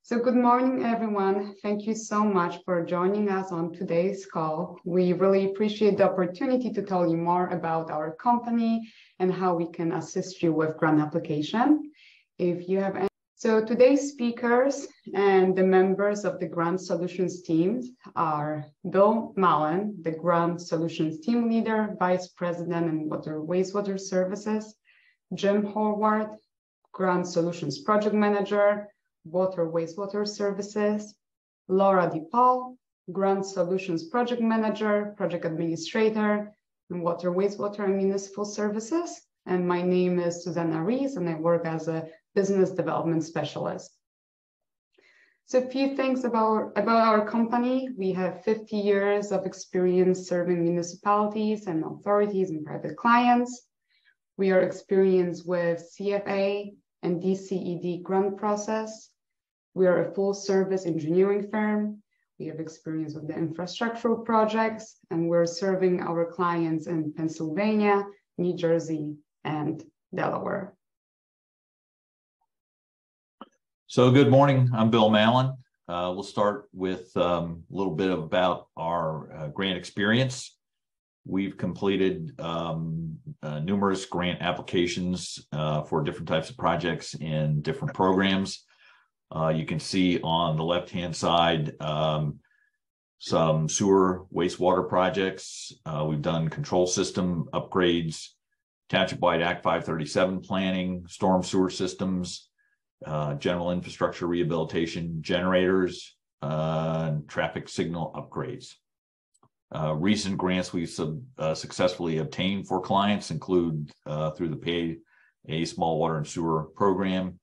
So good morning, everyone. Thank you so much for joining us on today's call. We really appreciate the opportunity to tell you more about our company and how we can assist you with grant application. So today's speakers and the members of the Grant Solutions team are Bill Mallon, the Grant Solutions team leader, Vice President in Wastewater Services, Jim Horvath, Grant Solutions Project Manager, Wastewater Services, Laura DePaul, Grant Solutions Project Manager, Project Administrator, in Wastewater and Municipal Services. And my name is Susanna Rees, and I work as a Business Development Specialist. So a few things about our company. We have 50 years of experience serving municipalities and authorities and private clients. We are experienced with CFA and DCED grant process. We are a full-service engineering firm. We have experience with the infrastructural projects, and we're serving our clients in Pennsylvania, New Jersey, and Delaware. So good morning, I'm Bill Mallon. We'll start with a little bit about our grant experience. We've completed numerous grant applications for different types of projects in different programs. You can see on the left-hand side some sewer wastewater projects. We've done control system upgrades, township-wide Act 537 planning, storm sewer systems, general infrastructure rehabilitation, generators, traffic signal upgrades. Recent grants we've successfully obtained for clients include through the Pay a Small Water and Sewer Program,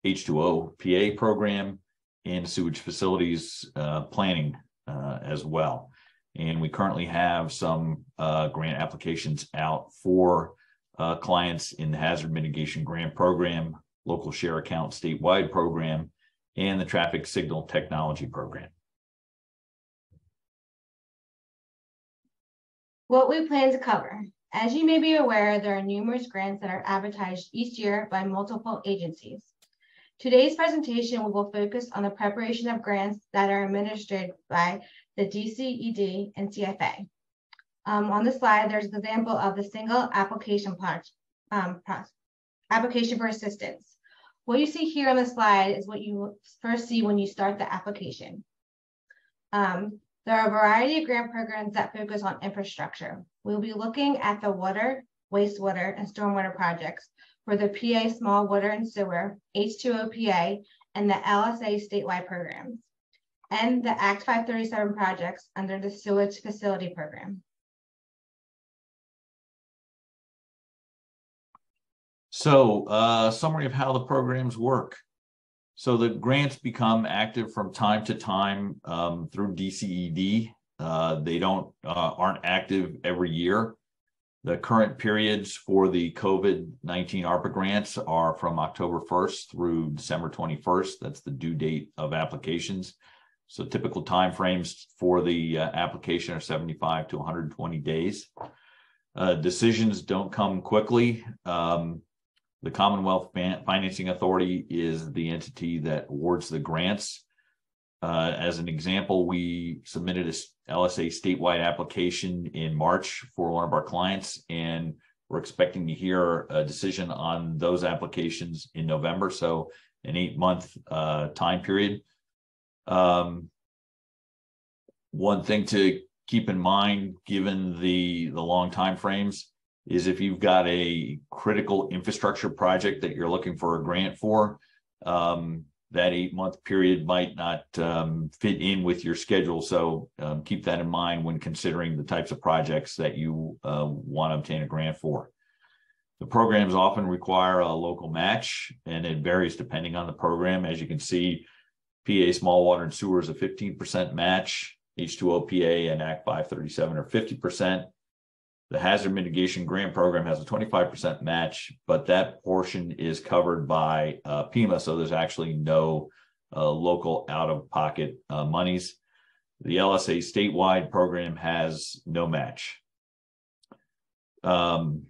H2O PA program, and sewage facilities planning as well. And we currently have some grant applications out for clients in the Hazard Mitigation Grant Program, Local Share Account Statewide Program, and the Traffic Signal Technology Program. What we plan to cover. As you may be aware, there are numerous grants that are advertised each year by multiple agencies. Today's presentation will focus on the preparation of grants that are administered by the DCED and CFA. On the slide, there's an example of the single application application for assistance. What you see here on the slide is what you first see when you start the application. There are a variety of grant programs that focus on infrastructure. We'll be looking at the water, wastewater, and stormwater projects for the PA Small Water and Sewer, H2O PA, and the LSA statewide programs, and the Act 537 projects under the Sewage Facility Program. So, summary of how the programs work. So the grants become active from time to time through DCED. They aren't active every year. The current periods for the COVID-19 ARPA grants are from October 1st through December 21st. That's the due date of applications. So typical timeframes for the application are 75 to 120 days. Decisions don't come quickly. The Commonwealth Financing Authority is the entity that awards the grants. As an example, we submitted a LSA statewide application in March for one of our clients, and we're expecting to hear a decision on those applications in November, so an 8-month time period. One thing to keep in mind, given the long time frames, is if you've got a critical infrastructure project that you're looking for a grant for, that 8-month period might not fit in with your schedule. So keep that in mind when considering the types of projects that you want to obtain a grant for. The programs often require a local match, and it varies depending on the program. As you can see, PA Small Water and Sewer is a 15% match, H2O PA and Act 537 are 50%. The Hazard Mitigation Grant Program has a 25% match, but that portion is covered by PEMA, so there's actually no local out-of-pocket monies. The LSA statewide program has no match. The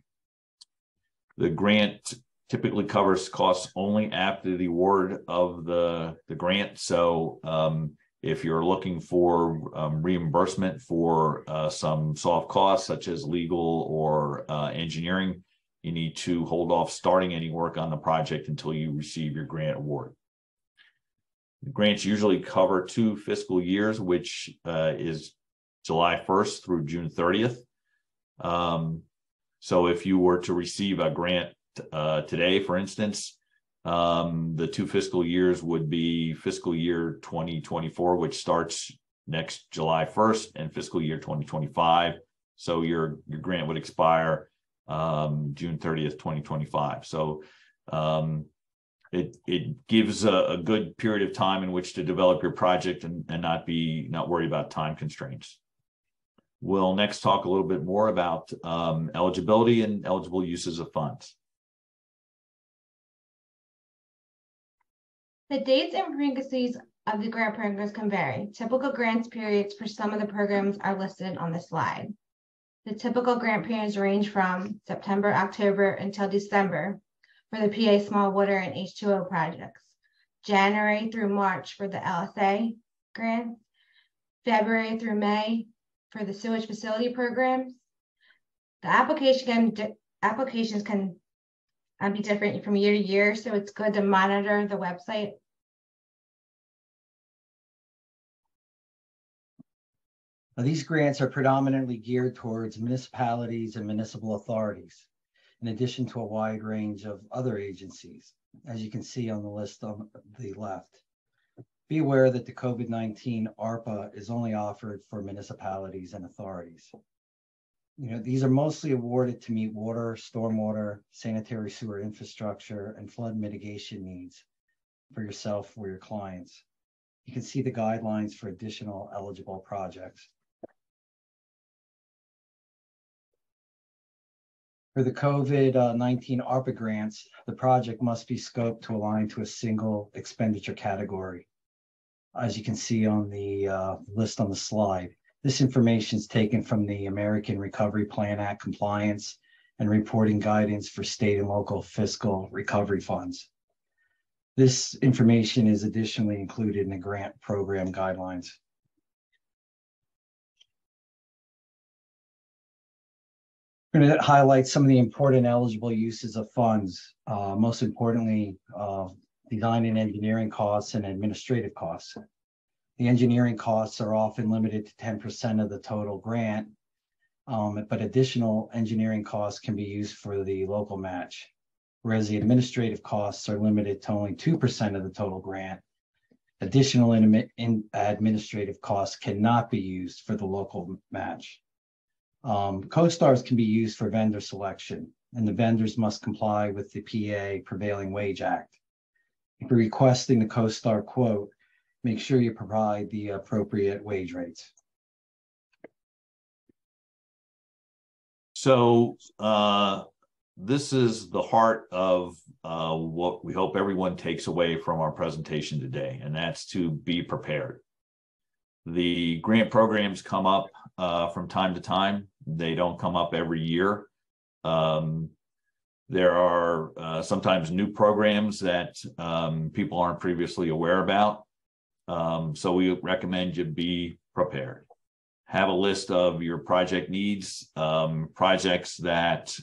grant typically covers costs only after the award of the grant. So if you're looking for reimbursement for some soft costs, such as legal or engineering, you need to hold off starting any work on the project until you receive your grant award. The grants usually cover 2 fiscal years, which is July 1st through June 30th. So if you were to receive a grant today, for instance, the 2 fiscal years would be fiscal year 2024, which starts next July 1st, and fiscal year 2025. So your grant would expire June 30th, 2025. So it gives a good period of time in which to develop your project and not worry about time constraints. We'll next talk a little bit more about eligibility and eligible uses of funds. The dates and frequencies of the grant programs can vary. Typical grants periods for some of the programs are listed on the slide. The typical grant periods range from September, October until December for the PA small water and H2O projects, January through March for the LSA grants, February through May for the sewage facility programs. The applications can be different from year to year, so it's good to monitor the website. These grants are predominantly geared towards municipalities and municipal authorities, in addition to a wide range of other agencies, as you can see on the list on the left. Be aware that the COVID-19 ARPA is only offered for municipalities and authorities. These are mostly awarded to meet water, stormwater, sanitary sewer infrastructure, and flood mitigation needs for yourself or your clients. You can see the guidelines for additional eligible projects. For the COVID-19 ARPA grants, the project must be scoped to align to a single expenditure category. As you can see on the list on the slide, this information is taken from the American Recovery Plan Act compliance and reporting guidance for state and local fiscal recovery funds. This information is additionally included in the grant program guidelines. I'm going to highlight some of the important eligible uses of funds, most importantly, design and engineering costs and administrative costs. The engineering costs are often limited to 10% of the total grant, but additional engineering costs can be used for the local match, whereas the administrative costs are limited to only 2% of the total grant. Additional administrative costs cannot be used for the local match. Co-stars can be used for vendor selection, and the vendors must comply with the PA Prevailing Wage Act. If you're requesting the co-star quote, make sure you provide the appropriate wage rates. So this is the heart of what we hope everyone takes away from our presentation today, and that's to be prepared. The grant programs come up from time to time. They don't come up every year. There are sometimes new programs that people aren't previously aware about. So we recommend you be prepared. Have a list of your project needs, projects that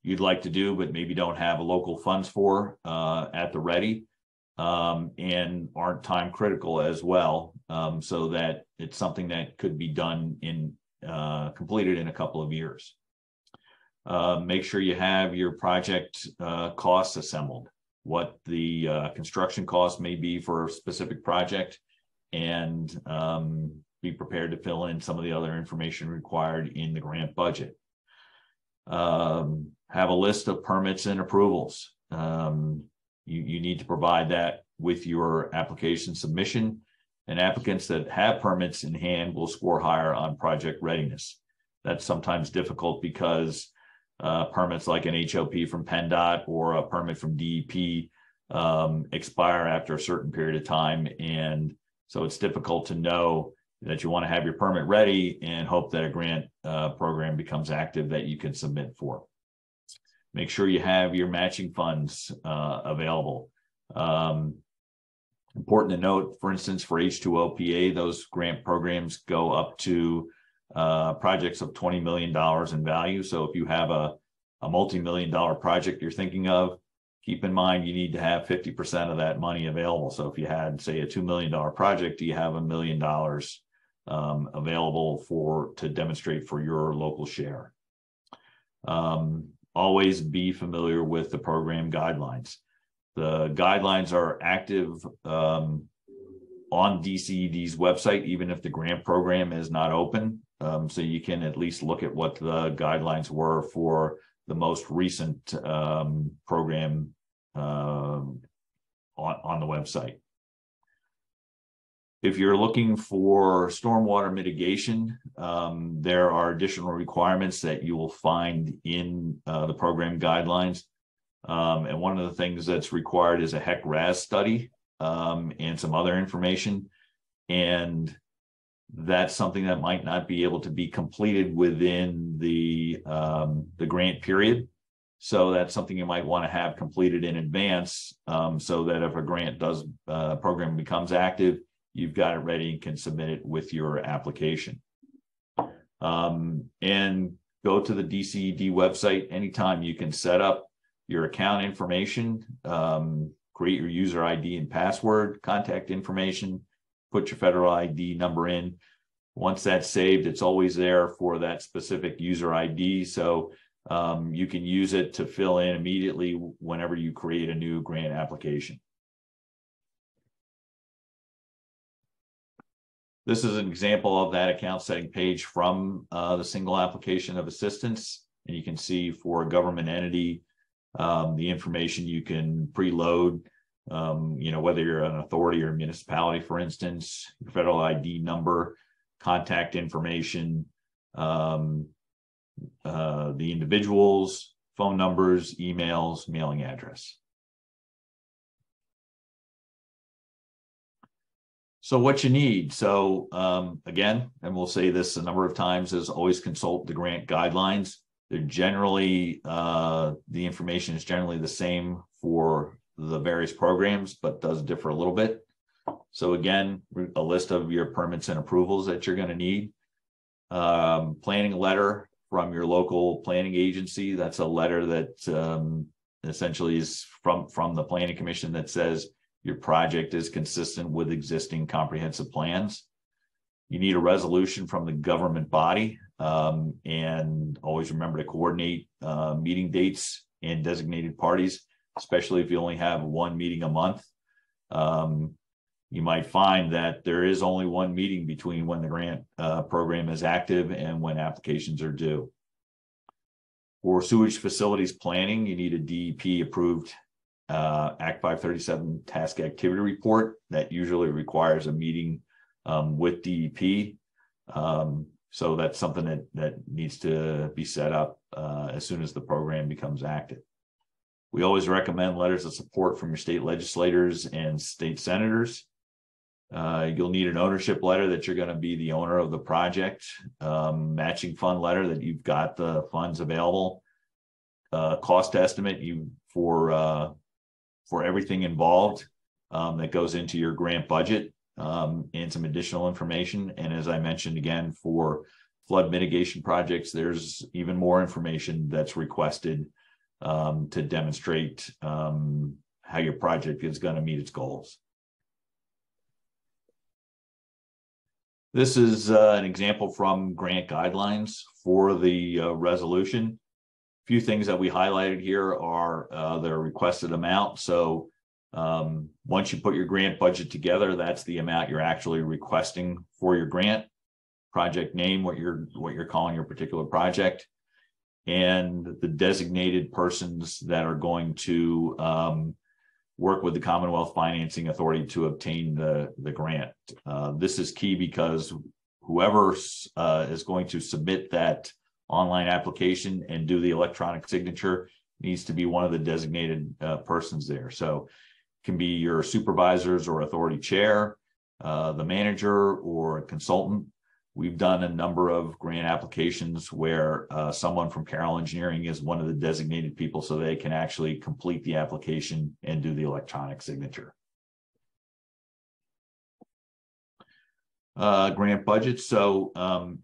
you'd like to do, but maybe don't have local funds for at the ready, and aren't time critical as well, so that it's something that could be done completed in a couple of years. Make sure you have your project costs assembled, what the construction cost may be for a specific project, and be prepared to fill in some of the other information required in the grant budget. Have a list of permits and approvals. You need to provide that with your application submission, and applicants that have permits in hand will score higher on project readiness. That's sometimes difficult because permits like an HOP from PennDOT or a permit from DEP expire after a certain period of time. And so it's difficult to know that you want to have your permit ready and hope that a grant program becomes active that you can submit for. Make sure you have your matching funds available. Important to note, for instance, for H2OPA, those grant programs go up to projects of $20 million in value. So if you have a multi-million-dollar project you're thinking of, keep in mind you need to have 50% of that money available. So if you had, say, a $2 million project, you have $1 million available to demonstrate for your local share. Always be familiar with the program guidelines. The guidelines are active on DCED's website, even if the grant program is not open. So you can at least look at what the guidelines were for the most recent program on the website. If you're looking for stormwater mitigation, there are additional requirements that you will find in the program guidelines. And one of the things that's required is a HEC-RAS study and some other information. And that's something that might not be able to be completed within the grant period. So that's something you might want to have completed in advance, so that if a grant program becomes active, you've got it ready and can submit it with your application. And go to the DCED website anytime. You can set up your account information, create your user ID and password, contact information, put your federal ID number in. Once that's saved, it's always there for that specific user ID. So you can use it to fill in immediately whenever you create a new grant application. This is an example of that account setting page from the single application of assistance. And you can see for a government entity, the information you can preload, whether you're an authority or a municipality, for instance, your federal ID number, contact information, the individuals, phone numbers, emails, mailing address. So what you need. So again, and we'll say this a number of times, is always consult the grant guidelines. They're generally, the information is generally the same for the various programs, but does differ a little bit. So again, a list of your permits and approvals that you're going to need. Planning letter from your local planning agency. That's a letter that essentially is from the Planning Commission that says your project is consistent with existing comprehensive plans. You need a resolution from the government body, and always remember to coordinate meeting dates and designated parties, especially if you only have one meeting a month. You might find that there is only one meeting between when the grant program is active and when applications are due. For sewage facilities planning, you need a DEP approved Act 537 task activity report that usually requires a meeting with DEP. So that's something that needs to be set up as soon as the program becomes active. We always recommend letters of support from your state legislators and state senators. You'll need an ownership letter that you're going to be the owner of the project, matching fund letter that you've got the funds available, cost estimate for everything involved that goes into your grant budget, and some additional information. And as I mentioned again, for flood mitigation projects, there's even more information that's requested to demonstrate how your project is going to meet its goals. This is an example from grant guidelines for the resolution. A few things that we highlighted here are the requested amount. So once you put your grant budget together, that's the amount you're actually requesting for your grant. Project name, what you're calling your particular project, and the designated persons that are going to work with the Commonwealth Financing Authority to obtain the grant. This is key because whoever is going to submit that online application and do the electronic signature needs to be one of the designated persons there. So it can be your supervisors or authority chair, the manager or a consultant. We've done a number of grant applications where someone from Carroll Engineering is one of the designated people, so they can actually complete the application and do the electronic signature. Grant budget. So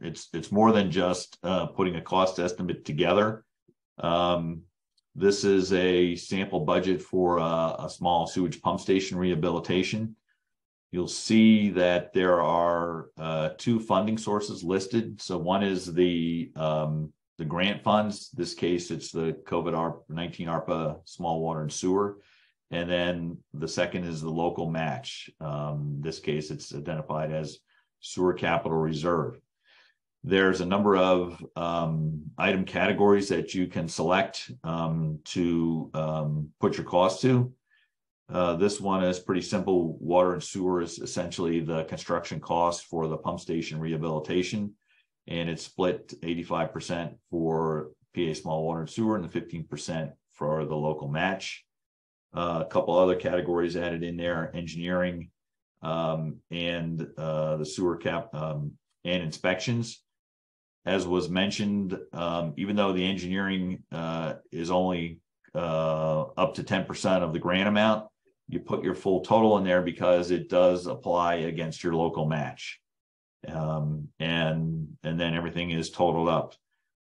it's more than just putting a cost estimate together. This is a sample budget for a small sewage pump station rehabilitation. You'll see that there are two funding sources listed. So one is the grant funds. This case, it's the COVID-19 ARPA small water and sewer. And then the second is the local match. This case, it's identified as sewer capital reserve. There's a number of item categories that you can select to put your cost to. This one is pretty simple. Water and sewer is essentially the construction cost for the pump station rehabilitation, and it's split 85% for PA small water and sewer and the 15% for the local match. A couple other categories added in there: engineering and the sewer cap and inspections. As was mentioned, even though the engineering is only up to 10% of the grant amount, you put your full total in there because it does apply against your local match. And then everything is totaled up.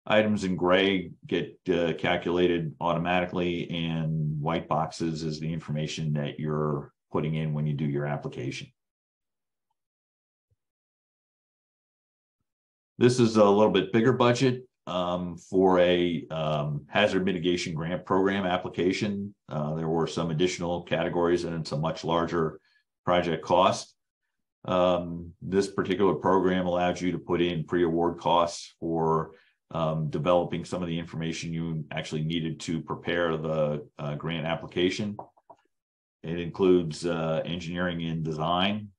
Items in gray get calculated automatically, and white boxes is the information that you're putting in when you do your application. This is a little bit bigger budget for a hazard mitigation grant program application. There were some additional categories, and it's a much larger project cost. This particular program allows you to put in pre-award costs for developing some of the information you actually needed to prepare the grant application. It includes engineering and design.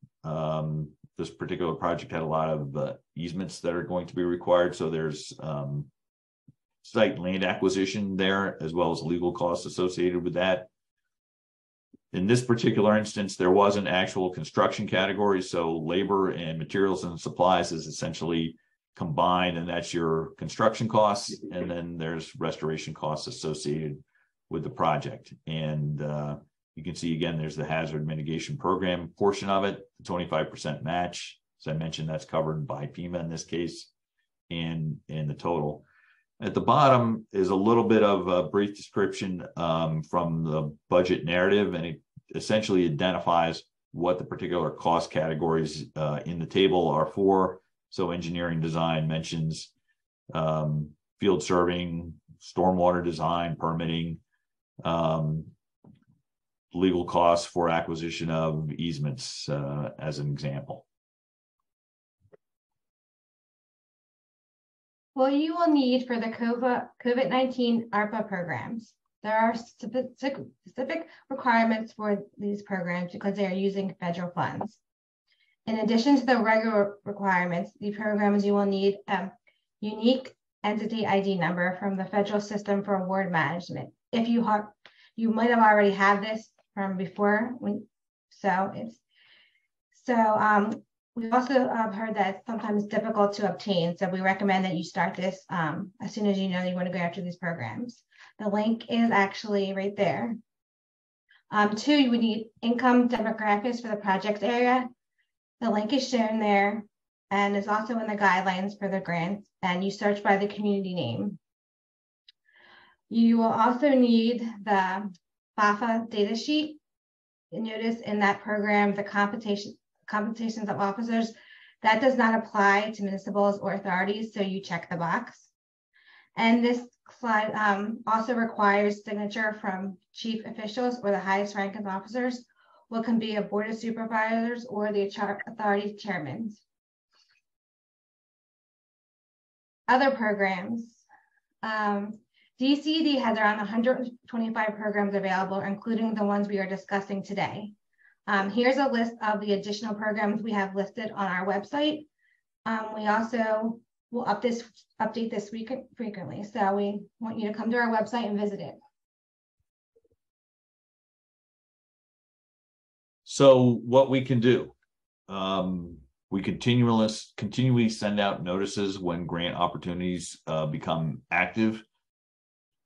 This particular project had a lot of easements that are going to be required. So there's site land acquisition there, as well as legal costs associated with that. In this particular instance, there was an actual construction category. So labor and materials and supplies is essentially combined, and that's your construction costs. And then there's restoration costs associated with the project. And you can see, again, there's the hazard mitigation program portion of it, the 25% match. As I mentioned, that's covered by FEMA in this case, and the total. At the bottom is a little bit of a brief description from the budget narrative, and it essentially identifies what the particular cost categories in the table are for. So engineering design mentions field serving, stormwater design, permitting, legal costs for acquisition of easements, as an example. What you will need for the COVID-19 ARPA programs. There are specific requirements for these programs because they are using federal funds. In addition to the regular requirements, the programs, you will need a unique entity ID number from the federal system for award management. If you might have already had this from before. We also have heard that it's sometimes difficult to obtain. So we recommend that you start this as soon as you know you want to go after these programs. The link is actually right there. 2, you would need income demographics for the project area. The link is shown there and is also in the guidelines for the grants, and you search by the community name. You will also need the FAFA data sheet. You notice in that program, the competitions of officers, that does not apply to municipals or authorities, so you check the box. And this slide also requires signature from chief officials or the highest ranking officers, what can be a board of supervisors or the authority chairmen. Other programs. DCD has around 125 programs available, including the ones we are discussing today. Here's a list of the additional programs we have listed on our website. We also will update this week frequently. So we want you to come to our website and visit it. So what we can do, We continually send out notices when grant opportunities become active.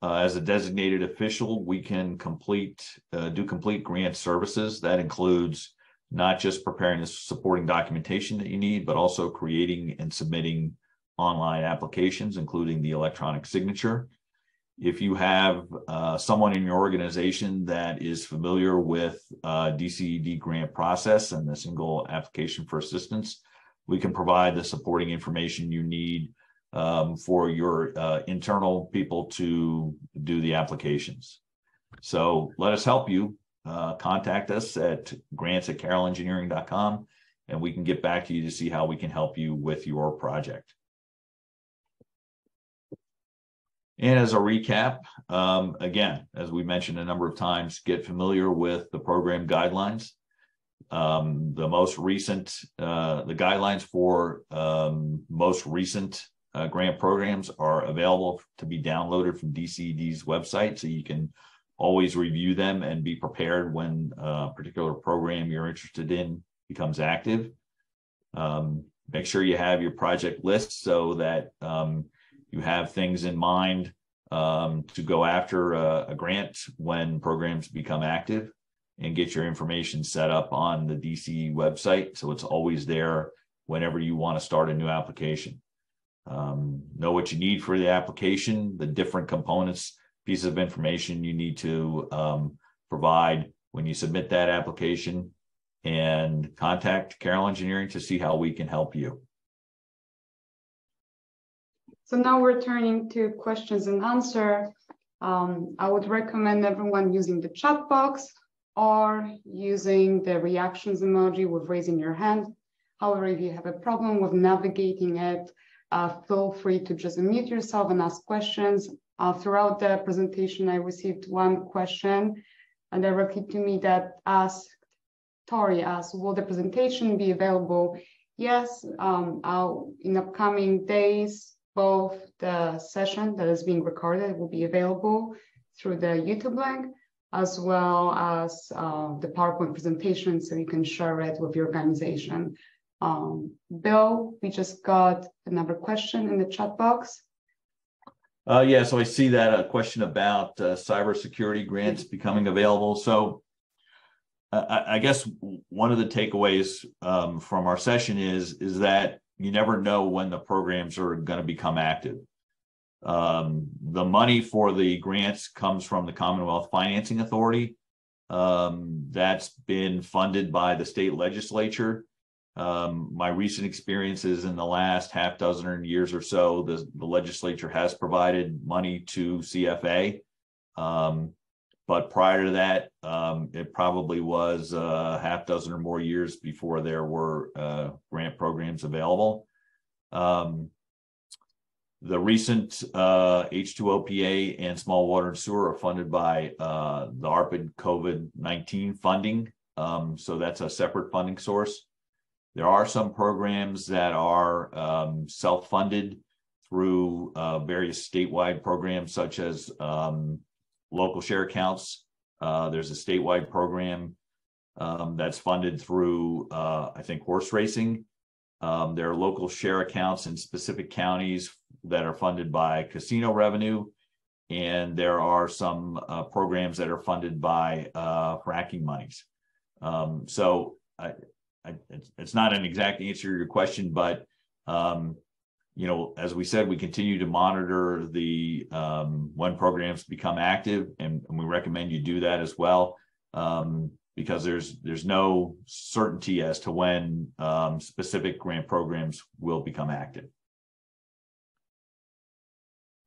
As a designated official, we can do complete grant services. That includes not just preparing the supporting documentation that you need, but also creating and submitting online applications, including the electronic signature. If you have someone in your organization that is familiar with DCED grant process and the single application for assistance, we can provide the supporting information you need for your internal people to do the applications. So let us help you. Contact us at grants@carrollengineering.com, and we can get back to you to see how we can help you with your project. And as a recap, again, as we mentioned a number of times, get familiar with the program guidelines. The guidelines for most recent grant programs are available to be downloaded from DCED's website, so you can always review them and be prepared when a particular program you're interested in becomes active. Make sure you have your project list so that you have things in mind to go after a grant when programs become active, and get your information set up on the DCE website so it's always there whenever you want to start a new application. Know what you need for the application, the different components, pieces of information you need to provide when you submit that application, and contact Carroll Engineering to see how we can help you. So now we're turning to questions and answer. I would recommend everyone using the chat box or using the reactions emoji with raising your hand. However, if you have a problem with navigating it, feel free to just unmute yourself and ask questions. Throughout the presentation, I received one question directly to me that Tori asked, will the presentation be available? Yes, in upcoming days, both the session that is being recorded will be available through the YouTube link, as well as the PowerPoint presentation, so you can share it with your organization. Bill, we just got another question in the chat box. Yeah, so I see that a question about cybersecurity grants becoming available. So I guess one of the takeaways from our session is that you never know when the programs are going to become active. The money for the grants comes from the Commonwealth Financing Authority. That's been funded by the state legislature. My recent experiences in the last half dozen years or so, the legislature has provided money to CFA. But prior to that, it probably was a half dozen or more years before there were grant programs available. The recent H2OPA and small water and sewer are funded by the ARPA COVID-19 funding. So that's a separate funding source. There are some programs that are self-funded through various statewide programs, such as local share accounts. There's a statewide program that's funded through, I think, horse racing. There are local share accounts in specific counties that are funded by casino revenue. And there are some programs that are funded by fracking monies. So it's not an exact answer to your question, but as we said, we continue to monitor the when programs become active, and we recommend you do that as well, because there's no certainty as to when specific grant programs will become active.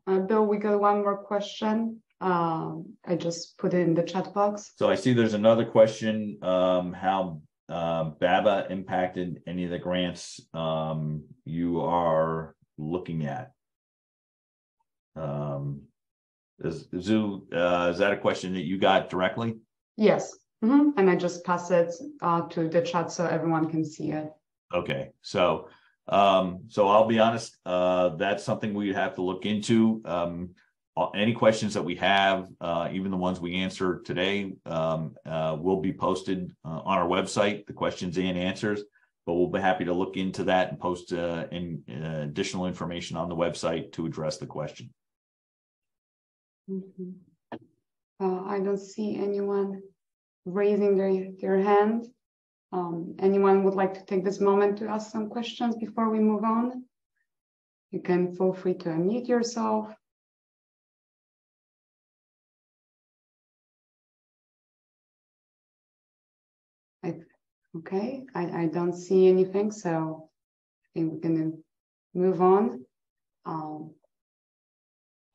Bill, we got one more question. I just put it in the chat box. So I see there's another question, how BABA impacted any of the grants you are looking at. Is that a question that you got directly? Yes. Mm-hmm. And I just pass it to the chat so everyone can see it. Okay. So I'll be honest, that's something we have to look into. Any questions that we have, even the ones we answer today, will be posted on our website, the questions and answers. but we'll be happy to look into that and post additional information on the website to address the question. I don't see anyone raising their hand. Anyone would like to take this moment to ask some questions before we move on? You can feel free to unmute yourself. Okay, I don't see anything, so I think we can move on.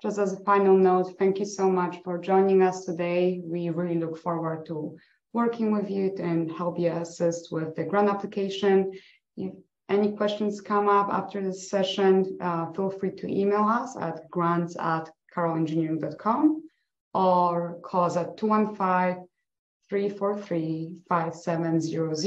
Just as a final note, thank you so much for joining us today. We really look forward to working with you and help you assist with the grant application. If any questions come up after this session, feel free to email us at grants@carrollengineering.com or call us at 215-343-5700.